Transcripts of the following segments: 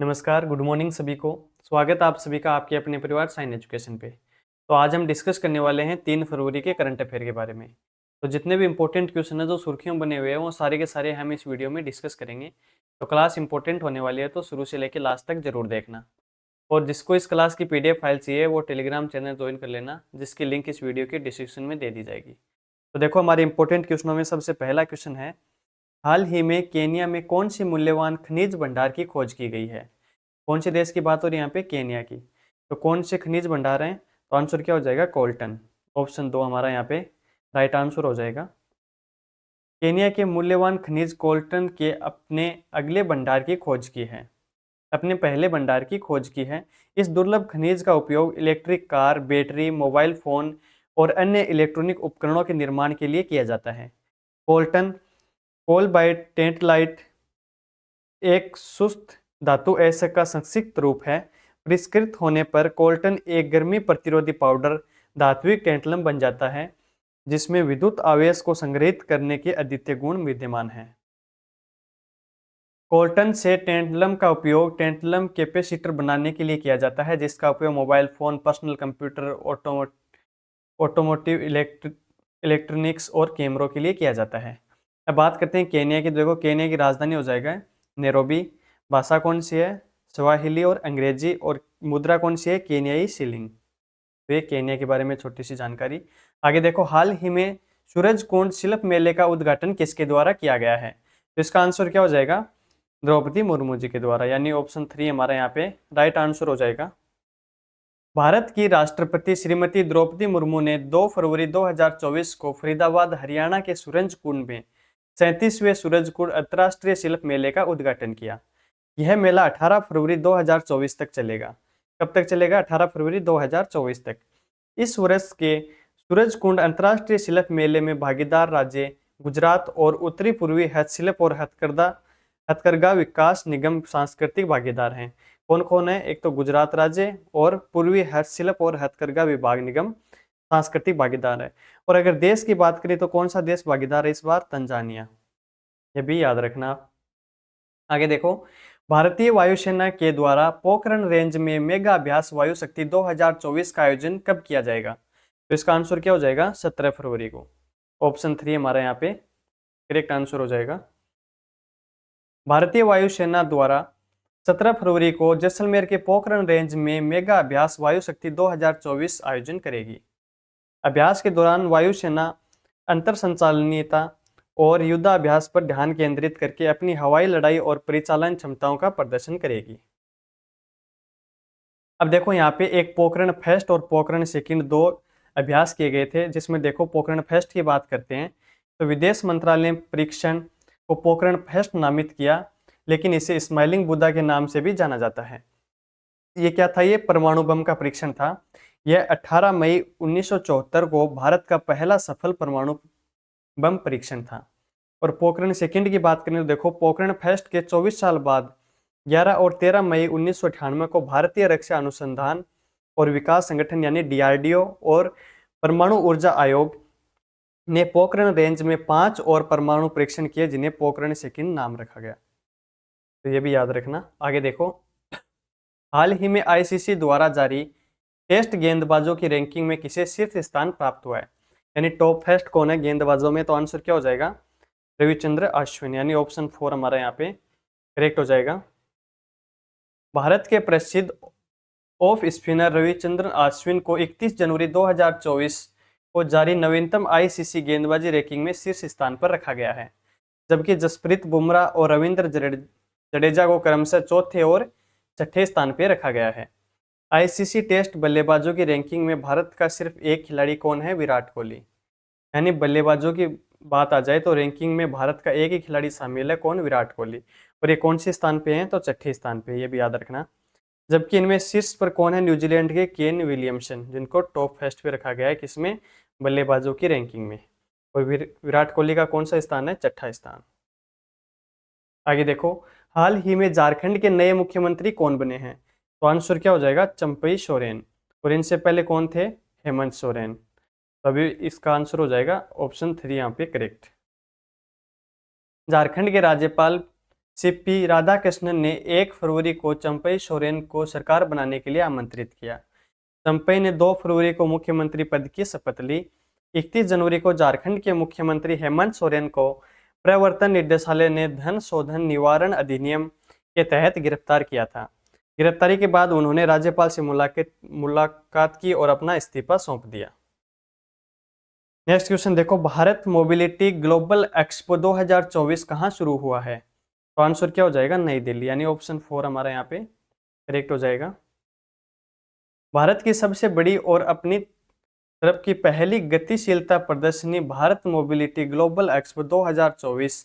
नमस्कार, good morning सभी को। स्वागत है आप सभी का आपके अपने परिवार साइन एजुकेशन पे। तो आज हम डिस्कस करने वाले हैं 3 फरवरी के करंट अफेयर के बारे में। तो जितने भी इंपॉर्टेंट क्वेश्चन है जो सुर्खियों बने हुए हैं वो सारे के सारे हम इस वीडियो में डिस्कस करेंगे। तो क्लास इंपॉर्टेंट होने वाली है तो शुरू से लेकर लास्ट तक जरूर देखना। और जिसको इस क्लास की PDF फाइल चाहिए वो टेलीग्राम चैनल ज्वाइन कर लेना, जिसकी लिंक इस वीडियो के डिस्क्रिप्शन में दे दी जाएगी। तो देखो हमारे इंपॉर्टेंट क्वेश्चनों में सबसे पहला क्वेश्चन है, हाल ही में केनिया में कौन सी मूल्यवान खनिज भंडार की खोज की गई है। कौन से देश की बात हो रही है यहाँ पे, केनिया की। तो कौन से खनिज भंडार हैं, तो आंसर क्या हो जाएगा, कोल्टन। ऑप्शन 2 हमारा यहाँ पे राइट आंसर हो जाएगा। केनिया के मूल्यवान खनिज कोल्टन के अपने अगले भंडार की खोज की है, अपने पहले भंडार की खोज की है। इस दुर्लभ खनिज का उपयोग electric car, battery, mobile phone और अन्य इलेक्ट्रॉनिक उपकरणों के निर्माण के लिए किया जाता है। कोल्टन कोलबाइट टेंटलाइट एक सुस्त धातु ऐसे का संक्षिप्त रूप है। परिष्कृत होने पर कोल्टन एक गर्मी प्रतिरोधी पाउडर धात्विक टेंटलम बन जाता है, जिसमें विद्युत आवेश को संग्रहित करने के अद्वितीय गुण विद्यमान हैं। कोल्टन से टेंटलम का उपयोग टेंटलम कैपेसिटर बनाने के लिए किया जाता है, जिसका उपयोग mobile phone, personal computer, automotive electronics और कैमरों के लिए किया जाता है। अब बात करते हैं केनिया की। देखो केनिया की राजधानी हो जाएगा नैरोबी। भाषा कौन सी है, स्वाहिली और अंग्रेजी। और मुद्रा कौन सी है, केनियाई शिलिंग। तो ये केनिया के बारे में छोटी सी जानकारी। आगे देखो, हाल ही में सूरजकुंड शिल्प मेले का उद्घाटन किसके द्वारा किया गया है। तो इसका आंसर क्या हो जाएगा, द्रौपदी मुर्मू जी के द्वारा, यानी ऑप्शन 3 हमारा यहाँ पे राइट आंसर हो जाएगा। भारत की राष्ट्रपति श्रीमती द्रौपदी मुर्मू ने 2 फरवरी 2024 को फरीदाबाद, हरियाणा के सूरजकुंड में 37वें सूरजकुंड अंतर्राष्ट्रीय शिल्प मेले का उद्घाटन किया। यह मेला 18 फरवरी 2024 तक चलेगा। कब तक चलेगा, 18 फरवरी 2024 तक। इस वर्ष के सूरजकुंड अंतर्राष्ट्रीय शिल्प मेले में भागीदार राज्य गुजरात और उत्तरी पूर्वी हस्तशिल्प और हथकरघा विकास निगम सांस्कृतिक भागीदार हैं। कौन कौन है, एक तो गुजरात राज्य और पूर्वी हस्तशिल्प और हथकरघा विभाग निगम सांस्कृतिक भागीदार है। और अगर देश की बात करें तो कौन सा देश भागीदार है इस बार, तंजानिया। ये भी याद रखना आप। आगे देखो, भारतीय वायुसेना के द्वारा पोखरण रेंज में मेगा अभ्यास वायु शक्ति 2024 का आयोजन कब किया जाएगा। तो इसका आंसर क्या हो जाएगा, 17 फरवरी को। ऑप्शन 3 हमारा यहाँ पे करेक्ट आंसर हो जाएगा। भारतीय वायुसेना द्वारा 17 फरवरी को जैसलमेर के पोखरण रेंज में मेगा अभ्यास वायु शक्ति 2024 आयोजन करेगी। अभ्यास के दौरान वायुसेना अंतर संचालनीयता और युद्धाभ्यास पर ध्यान केंद्रित करके अपनी हवाई लड़ाई और परिचालन क्षमताओं का प्रदर्शन करेगी। अब देखो यहाँ पे एक पोखरण फर्स्ट और पोखरण सेकंड 2 अभ्यास किए गए थे, जिसमें देखो पोखरण फर्स्ट की बात करते हैं तो विदेश मंत्रालय ने परीक्षण को पोखरण फर्स्ट नामित किया, लेकिन इसे स्माइलिंग बुद्धा के नाम से भी जाना जाता है। ये क्या था, ये परमाणु बम का परीक्षण था। यह 18 मई 1974 को भारत का पहला सफल परमाणु बम परीक्षण था। और पोखरण सेकंड की बात करें तो देखो पोखरण फर्स्ट के 24 साल बाद 11 और 13 मई 1998 को भारतीय रक्षा अनुसंधान और विकास संगठन यानी DRDO और परमाणु ऊर्जा आयोग ने पोखरण रेंज में 5 और परमाणु परीक्षण किए, जिन्हें पोखरण सेकंड नाम रखा गया। तो ये भी याद रखना। आगे देखो, हाल ही में ICC द्वारा जारी टेस्ट गेंदबाजों की रैंकिंग में किसे शीर्ष स्थान प्राप्त हुआ है, यानी टॉप फर्स्ट कौन है गेंदबाजों में। तो आंसर क्या हो जाएगा, रविचंद्र अश्विन, यानी ऑप्शन 4 हमारा यहाँ पे करेक्ट हो जाएगा। भारत के प्रसिद्ध ऑफ स्पिनर रविचंद्रन अश्विन को 31 जनवरी 2024 को जारी नवीनतम ICC गेंदबाजी रैंकिंग में शीर्ष स्थान पर रखा गया है, जबकि जसप्रीत बुमराह और रविंद्र जडेजा को क्रमशः चौथे और छठे स्थान पर रखा गया है। ICC टेस्ट बल्लेबाजों की रैंकिंग में भारत का सिर्फ एक खिलाड़ी कौन है, विराट कोहली। यानी बल्लेबाजों की बात आ जाए तो रैंकिंग में भारत का एक ही खिलाड़ी शामिल है, कौन, विराट कोहली। और ये कौन से स्थान पे हैं, तो छठे स्थान पे, ये भी याद रखना। जबकि इनमें शीर्ष पर कौन है, न्यूजीलैंड के केन विलियमसन, जिनको टॉप फर्स्ट पे रखा गया है, किसमें, बल्लेबाजों की रैंकिंग में। और विराट कोहली का कौन सा स्थान है, छठा स्थान। आगे देखो, हाल ही में झारखंड के नए मुख्यमंत्री कौन बने हैं। तो आंसर क्या हो जाएगा, चंपई सोरेन। और इनसे पहले कौन थे, हेमंत सोरेन। तो अभी इसका आंसर हो जाएगा ऑप्शन 3 यहाँ पे करेक्ट। झारखंड के राज्यपाल सीपी राधाकृष्णन ने 1 फरवरी को चंपई सोरेन को सरकार बनाने के लिए आमंत्रित किया। चंपई ने 2 फरवरी को मुख्यमंत्री पद की शपथ ली। 31 जनवरी को झारखंड के मुख्यमंत्री हेमंत सोरेन को प्रवर्तन निदेशालय ने धन शोधन निवारण अधिनियम के तहत गिरफ्तार किया था। गिरफ्तारी के बाद उन्होंने राज्यपाल से मुलाकात की और अपना इस्तीफा सौंप दिया। नेक्स्ट क्वेश्चन देखो, भारत मोबिलिटी ग्लोबल एक्सपो 2024 कहाँ शुरू हुआ है? तो आंसर क्या हो जाएगा? नई दिल्ली, यानी ऑप्शन 4 हमारा यहाँ पे करेक्ट हो जाएगा। भारत की सबसे बड़ी और अपनी तरफ की पहली गतिशीलता प्रदर्शनी Bharat mobility global expo 2024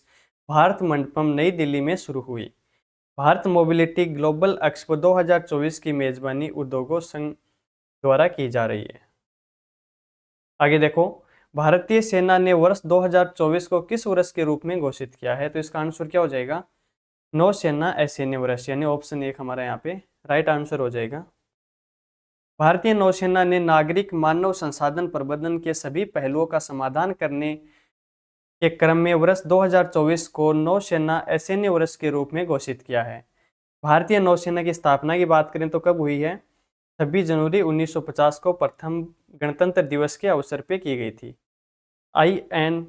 Bharat Mandapam नई दिल्ली में शुरू हुई। भारत मोबिलिटी ग्लोबल एक्सपो 2024 की मेजबानी उद्योगों संघ द्वारा की जा रही है। आगे देखो, भारतीय सेना ने वर्ष 2024 को किस वर्ष के रूप में घोषित किया है? तो इसका आंसर क्या हो जाएगा? नौसेना असैन्य वर्ष, यानी ऑप्शन 1 हमारा यहाँ पे राइट आंसर हो जाएगा। भारतीय नौसेना ने नागरिक मानव संसाधन प्रबंधन के सभी पहलुओं का समाधान करने के क्रम में वर्ष 2024 को नौसेना असैन्य वर्ष के रूप में घोषित किया है। भारतीय नौसेना की स्थापना की बात करें तो कब हुई है? 26 जनवरी 1950 को प्रथम गणतंत्र दिवस के अवसर पे की गई थी। IN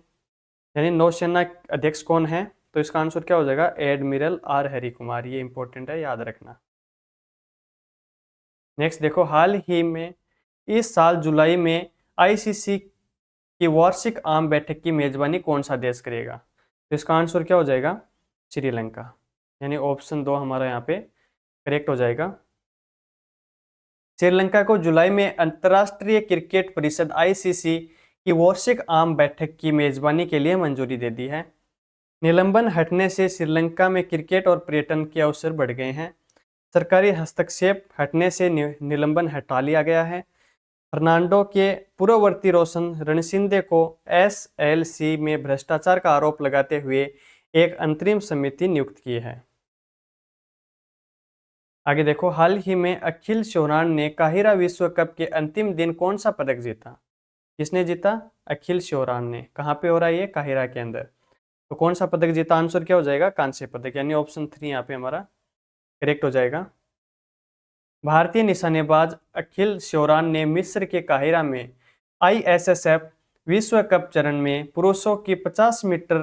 यानी नौसेना अध्यक्ष कौन है? तो इसका आंसर क्या हो जाएगा? Admiral R Hari Kumar. ये इंपॉर्टेंट है, याद रखना। नेक्स्ट देखो, हाल ही में इस साल जुलाई में ICC की वार्षिक आम बैठक की मेजबानी कौन सा देश करेगा? तो इसका आंसर क्या हो जाएगा? श्रीलंका, यानी ऑप्शन 2 हमारा यहाँ पे करेक्ट हो जाएगा। श्रीलंका को जुलाई में अंतर्राष्ट्रीय क्रिकेट परिषद ICC की वार्षिक आम बैठक की मेजबानी के लिए मंजूरी दे दी है। निलंबन हटने से श्रीलंका में क्रिकेट और पर्यटन के अवसर बढ़ गए हैं। सरकारी हस्तक्षेप हटने से निलंबन हटा लिया गया है। फर्नांडो के पूर्ववर्ती रोशन रणसिंधे को SLC में भ्रष्टाचार का आरोप लगाते हुए एक अंतरिम समिति नियुक्त की है। आगे देखो, हाल ही में अखिल शोरान ने काहिरा विश्व कप के अंतिम दिन कौन सा पदक जीता? किसने जीता? अखिल शोरान ने। कहाँ पे हो रहा है ये? काहिरा के अंदर। तो कौन सा पदक जीता? आंसर क्या हो जाएगा? कांस्य पदक, यानी ऑप्शन 3 यहाँ पे हमारा करेक्ट हो जाएगा। भारतीय निशानेबाज अखिल शोरान ने मिस्र के काहिरा में ISSF विश्व कप चरण में पुरुषों की 50 मीटर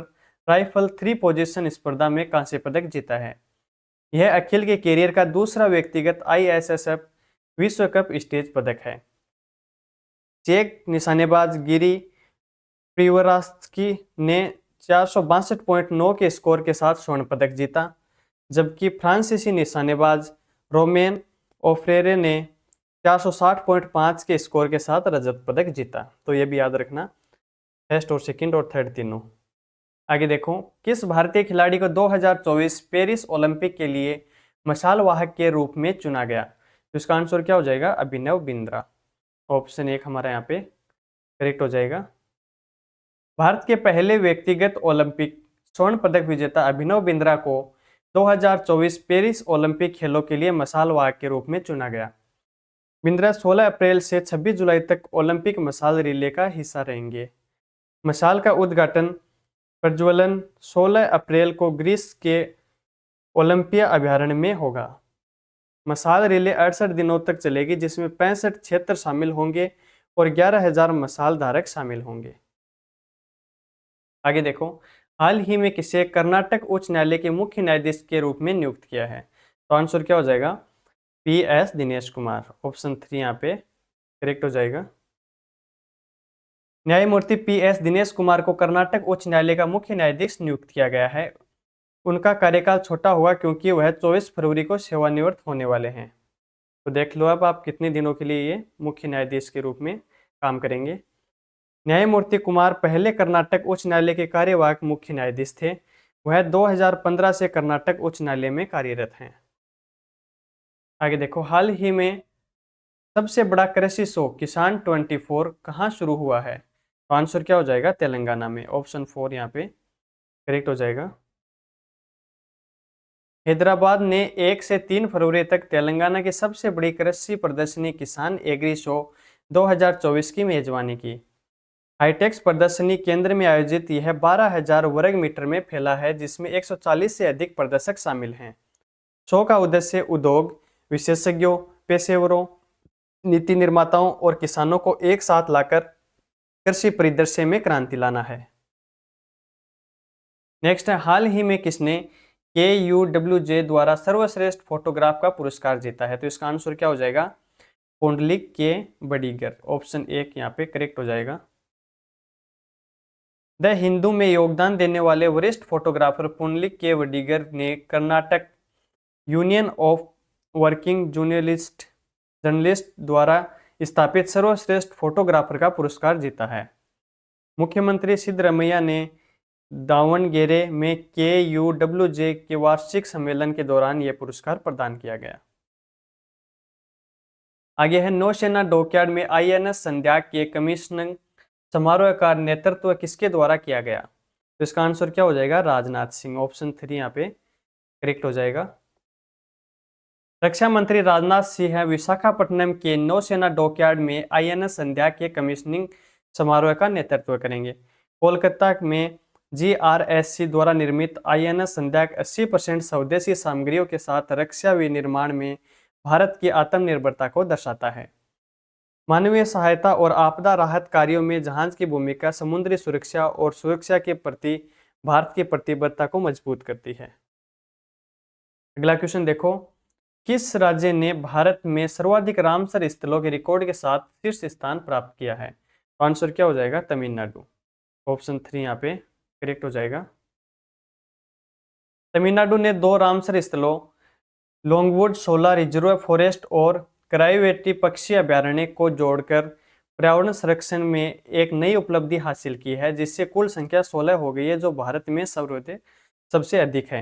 राइफल 3 पोजीशन स्पर्धा में कांस्य पदक जीता है। यह अखिल के कैरियर का दूसरा व्यक्तिगत ISSF विश्व कप स्टेज पदक है। चेक निशानेबाज गिरी प्रिवरास्की ने 462.9 के स्कोर के साथ स्वर्ण पदक जीता, जबकि फ्रांसीसी निशानेबाज रोमेन ओफ्रेरे ने 460.5 के स्कोर के साथ रजत पदक जीता। तो ये भी याद रखना, फर्स्ट और सेकंड और थर्ड तीनों। आगे देखो, किस भारतीय खिलाड़ी को 2024 पेरिस ओलंपिक के लिए मशाल वाहक के रूप में चुना गया? तो इसका आंसर क्या हो जाएगा? अभिनव बिंद्रा, ऑप्शन 1 हमारा यहाँ पे करेक्ट हो जाएगा। भारत के पहले व्यक्तिगत ओलंपिक स्वर्ण पदक विजेता अभिनव बिंद्रा को 2024 पेरिस ओलंपिक खेलों के लिए मशाल वाहक के रूप में चुना गया। बिंद्रा 16 अप्रैल से 26 जुलाई तक ओलंपिक मशाल रिले का हिस्सा रहेंगे। मशाल का उद्घाटन प्रज्वलन 16 अप्रैल को ग्रीस के ओलंपिया अभ्यारण्य में होगा। मशाल रिले 68 दिनों तक चलेगी, जिसमें 65 क्षेत्र शामिल होंगे और 11,000 मशाल धारक शामिल होंगे। आगे देखो, हाल ही में किसे कर्नाटक उच्च न्यायालय के मुख्य न्यायाधीश के रूप में नियुक्त किया है? तो आंसर क्या हो जाएगा? PS दिनेश कुमार, ऑप्शन 3 यहाँ पे करेक्ट हो जाएगा। न्यायमूर्ति PS दिनेश कुमार को कर्नाटक उच्च न्यायालय का मुख्य न्यायाधीश नियुक्त किया गया है। उनका कार्यकाल छोटा हुआ क्योंकि वह 24 फरवरी को सेवानिवृत्त होने वाले हैं। तो देख लो अब आप कितने दिनों के लिए ये मुख्य न्यायाधीश के रूप में काम करेंगे। न्यायमूर्ति कुमार पहले कर्नाटक उच्च न्यायालय के कार्यवाहक मुख्य न्यायाधीश थे। वह 2015 से कर्नाटक उच्च न्यायालय में कार्यरत हैं। आगे देखो, हाल ही में सबसे बड़ा कृषि शो किसान 24 कहाँ शुरू हुआ है? तो आंसर क्या हो जाएगा? तेलंगाना में, ऑप्शन 4 यहाँ पे करेक्ट हो जाएगा। हैदराबाद ने 1 से 3 फरवरी तक तेलंगाना की सबसे बड़ी कृषि प्रदर्शनी किसान एग्री शो 2024 की मेजबानी की। हाईटेक्स प्रदर्शनी केंद्र में आयोजित यह 12,000 वर्ग मीटर में फैला है, जिसमें 140 से अधिक प्रदर्शक शामिल हैं। शो का उद्देश्य उद्योग विशेषज्ञों, पेशेवरों, नीति निर्माताओं और किसानों को एक साथ लाकर कृषि परिदृश्य में क्रांति लाना है। नेक्स्ट है, हाल ही में किसने KUWJ द्वारा सर्वश्रेष्ठ फोटोग्राफ का पुरस्कार जीता है? तो इसका आंसर क्या हो जाएगा? पुंडलिक के बड़ीगर। ऑप्शन 1 यहाँ पे करेक्ट हो जाएगा। द हिंदू में योगदान देने वाले वरिष्ठ फोटोग्राफर पुंडलिक के वडिगर ने Karnataka union of working journalist द्वारा स्थापित सर्वश्रेष्ठ फोटोग्राफर का पुरस्कार जीता है। मुख्यमंत्री सिद्धरमैया ने दावणगेरे में KUWJ के वार्षिक सम्मेलन के दौरान यह पुरस्कार प्रदान किया गया। आगे है, नौसेना डॉकयार्ड में INS संध्या के कमीशनिंग समारोह का नेतृत्व किसके द्वारा किया गया? तो इसका आंसर क्या हो जाएगा? राजनाथ सिंह। ऑप्शन 3 यहाँ पे करेक्ट हो जाएगा। रक्षा मंत्री राजनाथ सिंह विशाखापट्टनम के नौसेना डॉकयार्ड में INS संध्या के कमीशनिंग समारोह का नेतृत्व करेंगे। कोलकाता में GRSC द्वारा निर्मित INS संध्या 80% स्वदेशी सामग्रियों के साथ रक्षा विनिर्माण में भारत की आत्मनिर्भरता को दर्शाता है। मानवीय सहायता और आपदा राहत कार्यों में जहाज की भूमिका समुद्री सुरक्षा और सुरक्षा के प्रति भारत की प्रतिबद्धता को मजबूत करती है। अगला क्वेश्चन देखो, किस राज्य ने भारत में सर्वाधिक रामसर स्थलों के रिकॉर्ड के साथ शीर्ष स्थान प्राप्त किया है? तो आंसर क्या हो जाएगा? तमिलनाडु। ऑप्शन 3 यहाँ पे करेक्ट हो जाएगा। तमिलनाडु ने 2 रामसर स्थलों लॉन्गवुड शोला रिजर्व फॉरेस्ट और कराईवेटी पक्षी अभ्यारण्य को जोड़कर पर्यावरण संरक्षण में एक नई उपलब्धि हासिल की है, जिससे कुल संख्या 16 हो गई है, जो भारत में सबसे अधिक है।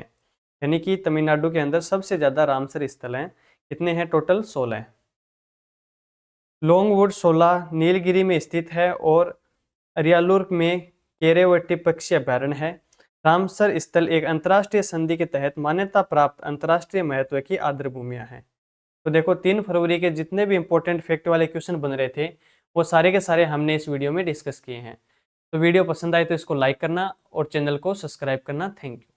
यानी कि तमिलनाडु के अंदर सबसे ज्यादा रामसर स्थल हैं। कितने हैं? टोटल 16। लॉन्गवुड शोला नीलगिरी में स्थित है और अरियालूर में केरेवटी पक्षी अभ्यारण्य है। रामसर स्थल एक अंतर्राष्ट्रीय संधि के तहत मान्यता प्राप्त अंतर्राष्ट्रीय महत्व की आर्द्र भूमियां हैं। तो देखो, 3 फरवरी के जितने भी इंपॉर्टेंट फैक्ट वाले क्वेश्चन बन रहे थे, वो सारे के सारे हमने इस वीडियो में डिस्कस किए हैं। तो वीडियो पसंद आए तो इसको लाइक करना और चैनल को सब्सक्राइब करना। Thank you.